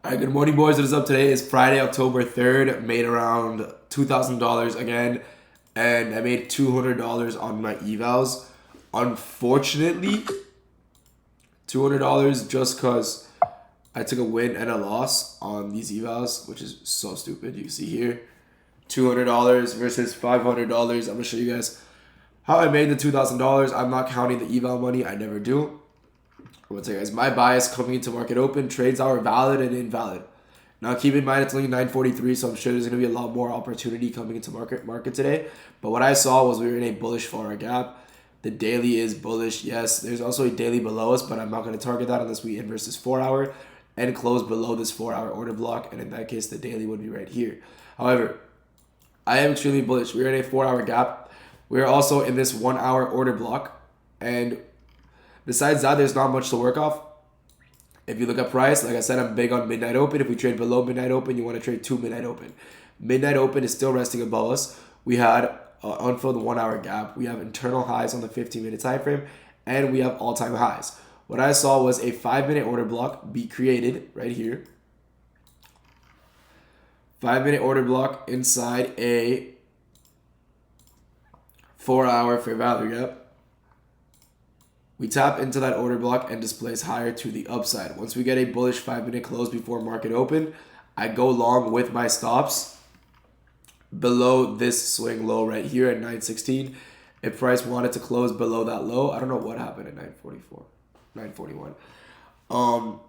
All right, good morning, boys. What is up? Today is Friday, October 3rd. Made around $2,000 again, and I made $200 on my evals. Unfortunately, $200 just because I took a win and a loss on these evals, which is so stupid. You can see here, $200 versus $500. I'm gonna show you guys how I made the $2,000. I'm not counting the eval money. I never do. I'm gonna tell you guys my bias coming into market open. Trades are valid and invalid. Now keep in mind it's only 9:43, so I'm sure there's gonna be a lot more opportunity coming into market today. But what I saw was we were in a bullish 4-hour gap. The daily is bullish. Yes, there's also a daily below us, but I'm not gonna target that unless we inverse this 4-hour and close below this 4-hour order block. And in that case, the daily would be right here. However, I am extremely bullish. We're in a 4-hour gap. We're also in this 1-hour order block, and besides that, there's not much to work off. If you look at price, like I said, I'm big on midnight open. If we trade below midnight open, you want to trade to midnight open. Midnight open is still resting above us. We had an unfilled 1-hour gap. We have internal highs on the 15-minute time frame, and we have all-time highs. What I saw was a 5-minute order block be created right here. 5-minute order block inside a 4-hour fair value gap. We tap into that order block and displays higher to the upside. Once we get a bullish 5-minute close before market open, I go long with my stops below this swing low right here at 916. If price wanted to close below that low, I don't know what happened at 944, 941.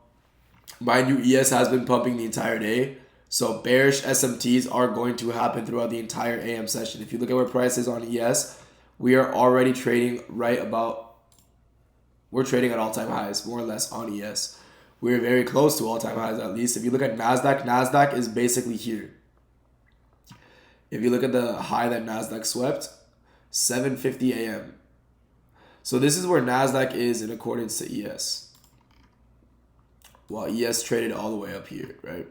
Mind you, ES has been pumping the entire day. So bearish SMTs are going to happen throughout the entire AM session. If you look at where price is on ES, we are already trading we're trading at all-time highs, more or less, on ES. We're very close to all-time highs, at least. If you look at Nasdaq, Nasdaq is basically here. If you look at the high that Nasdaq swept, 7:50 a.m. So this is where Nasdaq is in accordance to ES. While ES traded all the way up here, right?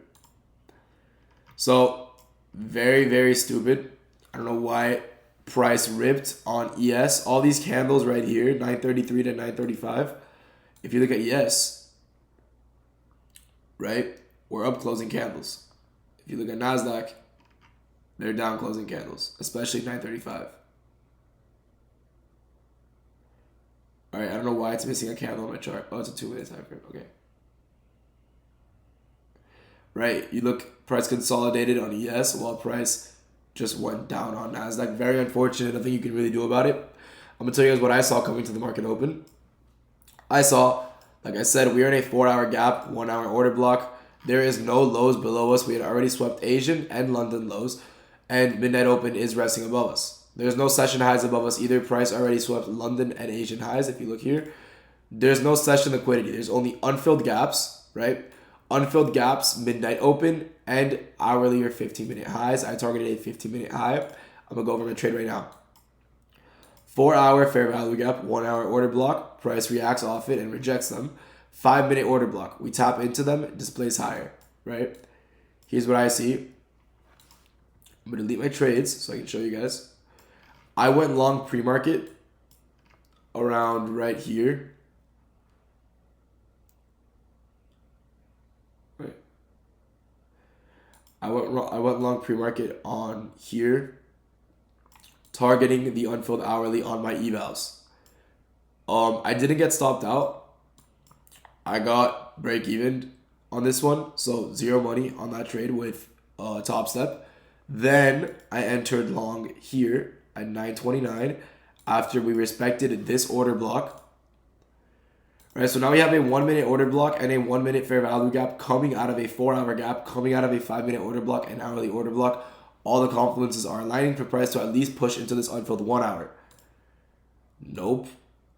So, very, very stupid. I don't know why price ripped on ES. All these candles right here, 933 to 935. If you look at ES, right, we're up closing candles. If you look at Nasdaq, they're down closing candles, especially 935. All right, I don't know why it's missing a candle on my chart. Oh, it's a 2-minute time frame. Okay. Right, you look, price consolidated on ES while price just went down on Nasdaq. Very unfortunate. Nothing you can really do about it. I'm gonna tell you guys what I saw coming to the market open. I saw, like I said, we are in a 4-hour gap, 1-hour order block. There is no lows below us. We had already swept Asian and London lows, and midnight open is resting above us. There's no session highs above us either. Price already swept London and Asian highs. If you look here, there's no session liquidity. There's only unfilled gaps, right? Unfilled gaps, midnight open, and hourly or 15-minute highs. I targeted a 15-minute high. I'm going to go over my trade right now. 4-hour fair value gap, 1-hour order block. Price reacts off it and rejects them. 5-minute order block. We tap into them, it displays higher, right? Here's what I see. I'm going to delete my trades so I can show you guys. I went long pre-market around right here. I went long pre-market on here, targeting the unfilled hourly on my evals. I didn't get stopped out. I got break even on this one, so 0 money on that trade with top step. Then I entered long here at 929 after we respected this order block. All right, so now we have a 1-minute order block and a 1-minute fair value gap coming out of a 4-hour gap, coming out of a 5-minute order block and hourly order block. All the confluences are aligning for price to at least push into this unfilled 1-hour. Nope.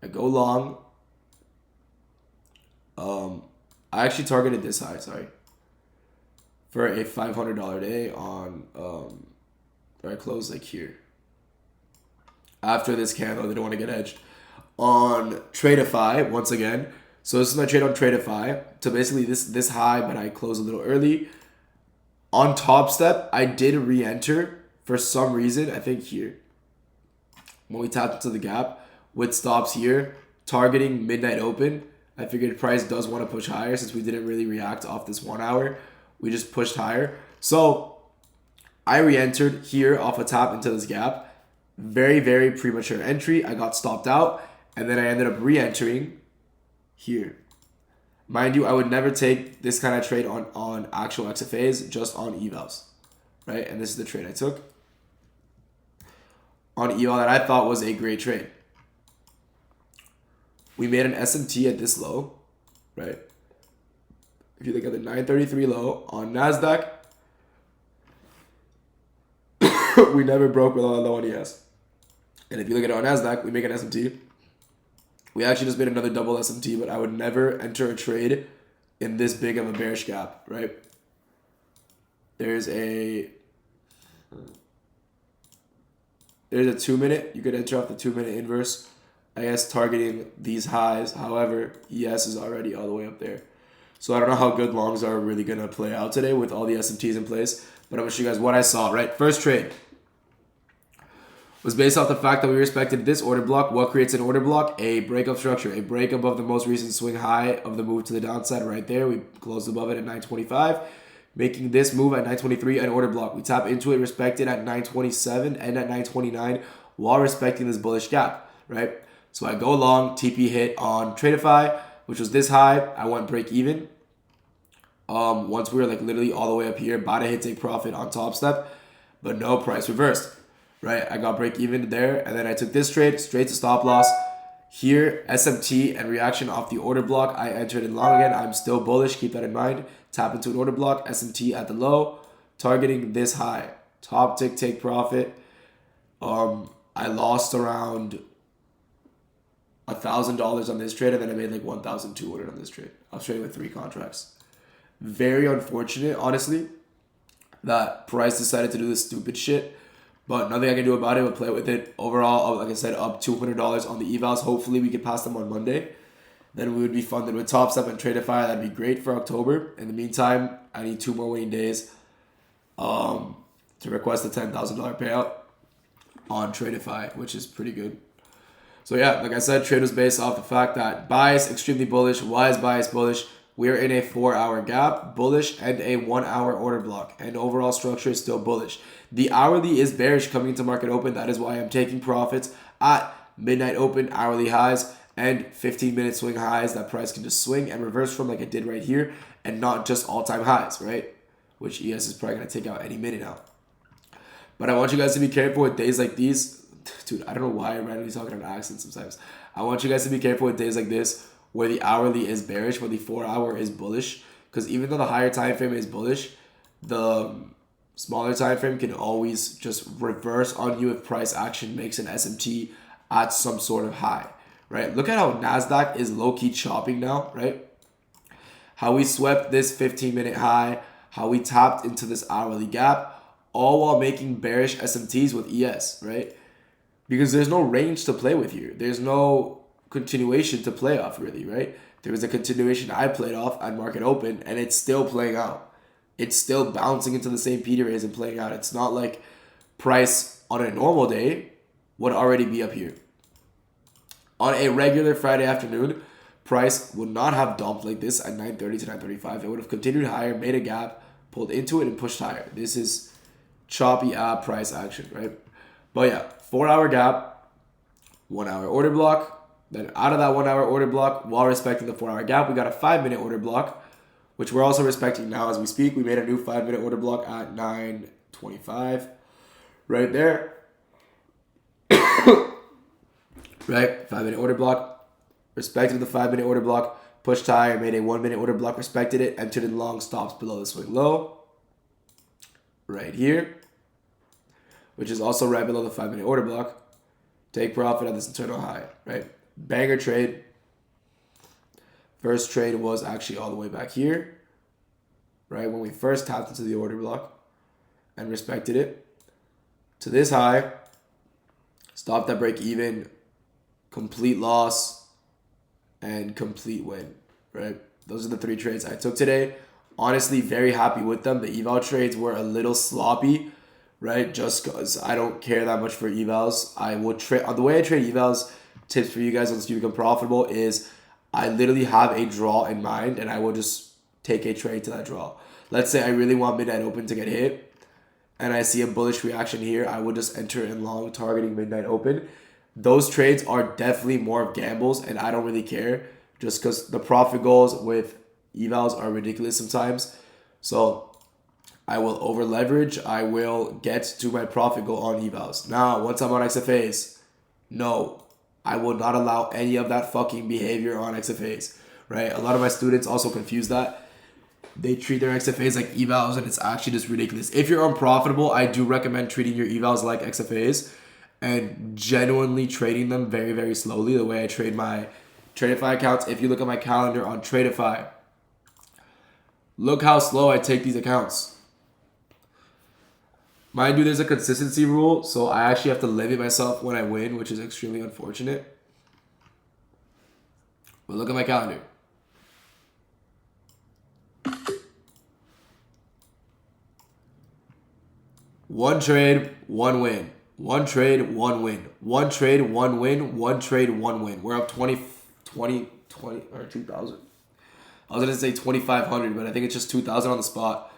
I go long. I actually targeted this high, sorry, for a $500 day on, I closed like here. After this candle, I didn't want to get edged. On Tradeify, once again. So this is my trade on Tradeify. So basically this high, but I closed a little early. On Top Step, I did re-enter for some reason, I think here. When we tapped into the gap with stops here, targeting midnight open I figured price does want to push higher since we didn't really react off this 1 hour. We just pushed higher. So I re-entered here off a tap into this gap. Very, very premature entry. I got stopped out. And then I ended up re-entering here. Mind you, I would never take this kind of trade on actual XFAs, just on evals. Right? And this is the trade I took on eval that I thought was a great trade. We made an SMT at this low, right? If you look at the 933 low on Nasdaq, we never broke below that low on ES. And if you look at it on Nasdaq, we make an SMT. We actually just made another double SMT, but I would never enter a trade in this big of a bearish gap, right? There's a 2-minute. You could enter off the 2-minute inverse, I guess, targeting these highs. However, ES is already all the way up there. So I don't know how good longs are really going to play out today with all the SMTs in place. But I'm going to show you guys what I saw, right? First trade was based off the fact that we respected this order block. What creates an order block? A breakup structure. A break above the most recent swing high of the move to the downside right there. We closed above it at 925. Making this move at 923 an order block. We tap into it, respect it at 927 and at 929 while respecting this bullish gap, right? So I go long, TP hit on Tradeify, which was this high. I went break even. Once we were like literally all the way up here, about to hit take profit on top step, but no, price reversed, right? I got break even there, and then I took this trade straight to stop loss. Here, SMT and reaction off the order block. I entered in long again. I'm still bullish. Keep that in mind. Tap into an order block. SMT at the low, targeting this high. Top tick, take profit. I lost around $1,000 on this trade, and then I made like 1,200 on this trade. I was trading with 3 contracts. Very unfortunate, honestly, that price decided to do this stupid shit. But nothing I can do about it but play with it. Overall, like I said, up $200 on the evals. Hopefully, we can pass them on Monday. Then we would be funded with Top Step and Tradeify. That'd be great for October. In the meantime, I need 2 more winning days to request a $10,000 payout on Tradeify, which is pretty good. So yeah, like I said, trade was based off the fact that bias, extremely bullish. Why is bias bullish? We're in a 4-hour gap, bullish, and a 1-hour order block. And overall structure is still bullish. The hourly is bearish coming into market open. That is why I'm taking profits at midnight open, hourly highs, and 15-minute swing highs that price can just swing and reverse from like it did right here, and not just all-time highs, right? Which ES is probably going to take out any minute now. But I want you guys to be careful with days like these. Dude, I don't know why I'm randomly talking on accent sometimes. I want you guys to be careful with days like this where the hourly is bearish, where the 4-hour is bullish. Because even though the higher time frame is bullish, the smaller time frame can always just reverse on you if price action makes an SMT at some sort of high, right? Look at how Nasdaq is low-key chopping now, right? How we swept this 15-minute high, how we tapped into this hourly gap, all while making bearish SMTs with ES, right? Because there's no range to play with here. There's no continuation to play off, really, right? There was a continuation I played off at market open, and it's still playing out. It's still bouncing into the same Peter rays and playing out. It's not like price on a normal day would already be up here. On a regular Friday afternoon, price would not have dumped like this at 9:30 to 9:35. It would have continued higher, made a gap, pulled into it, and pushed higher. This is choppy price action, right? But yeah, 4-hour gap, 1-hour order block. Then out of that 1-hour order block, while respecting the 4-hour gap, we got a 5-minute order block, which we're also respecting now as we speak. We made a new 5-minute order block at 9:25, right there. Right, 5-minute order block, respected the 5-minute order block, pushed higher, made a 1-minute order block, respected it, entered in long stops below the swing low, right here, which is also right below the 5-minute order block. Take profit at this internal high, right? Banger trade. First trade was actually all the way back here, right? When we first tapped into the order block and respected it to this high, stopped at break even, complete loss, and complete win, right? Those are the 3 trades I took today. Honestly, very happy with them. The eval trades were a little sloppy, right? Just because I don't care that much for evals. I will trade, the way I trade evals, tips for you guys once you become profitable is I literally have a draw in mind, and I will just take a trade to that draw. Let's say I really want midnight open to get hit, and I see a bullish reaction here. I will just enter in long, targeting midnight open. Those trades are definitely more of gambles, and I don't really care, just because the profit goals with evals are ridiculous sometimes. So I will over leverage. I will get to my profit goal on evals. Now, once I'm on XFAs, no, I will not allow any of that fucking behavior on XFAs, right? A lot of my students also confuse that. They treat their XFAs like evals, and it's actually just ridiculous. If you're unprofitable, I do recommend treating your evals like XFAs and genuinely trading them very, very slowly, the way I trade my Tradeify accounts. If you look at my calendar on Tradeify, look how slow I take these accounts. Mind you, there's a consistency rule, so I actually have to limit myself when I win, which is extremely unfortunate. But look at my calendar. One trade, one win. One trade, one win. One trade, one win. One trade, one win. We're up 20 or 2,000. I was going to say 2,500, but I think it's just 2,000 on the spot.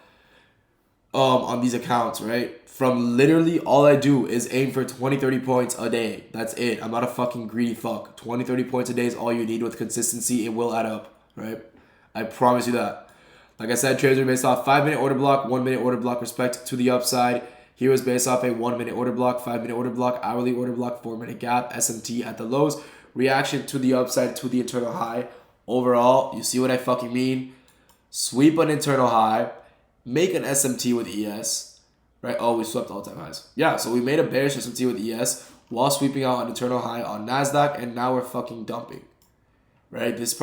On these accounts, right? From literally all I do is aim for 20, 30 points a day. That's it. I'm not a fucking greedy fuck. 20, 30 points a day is all you need with consistency. It will add up, right? I promise you that. Like I said, trades are based off 5-minute order block, 1-minute order block respect to the upside. Here was based off a 1-minute order block, 5-minute order block, hourly order block, 4-minute gap, SMT at the lows. Reaction to the upside, to the internal high. Overall, you see what I fucking mean? Sweep an internal high. Make an SMT with ES, right? Oh, we swept all-time highs. Yeah, so we made a bearish SMT with ES while sweeping out an internal high on Nasdaq, and now we're fucking dumping, right? This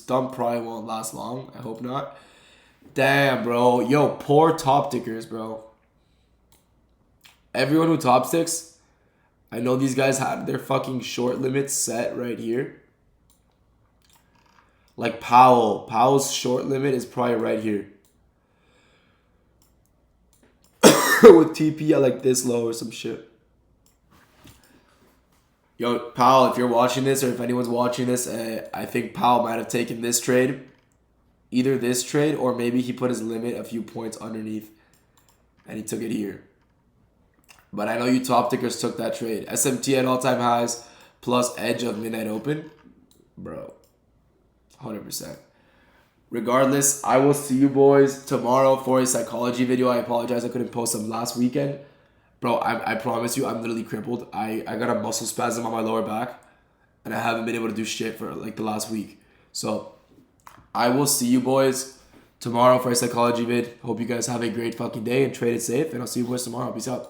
dump probably won't last long. I hope not. Damn, bro. Yo, poor top tickers, bro. Everyone who top sticks, I know these guys had their fucking short limits set right here. Like Powell. Powell's short limit is probably right here. With TP at like this low or some shit. Yo, Powell, if you're watching this or if anyone's watching this, I think Powell might have taken this trade. Either this trade or maybe he put his limit a few points underneath and he took it here. But I know you top tickers took that trade. SMT at all-time highs plus edge of midnight open. Bro, 100%. Regardless, I will see you boys tomorrow for a psychology video. I apologize I couldn't post them last weekend. Bro, I promise you, I'm literally crippled. I got a muscle spasm on my lower back, and I haven't been able to do shit for like the last week. So, I will see you boys tomorrow for a psychology vid. Hope you guys have a great fucking day and trade it safe, and I'll see you boys tomorrow. Peace out.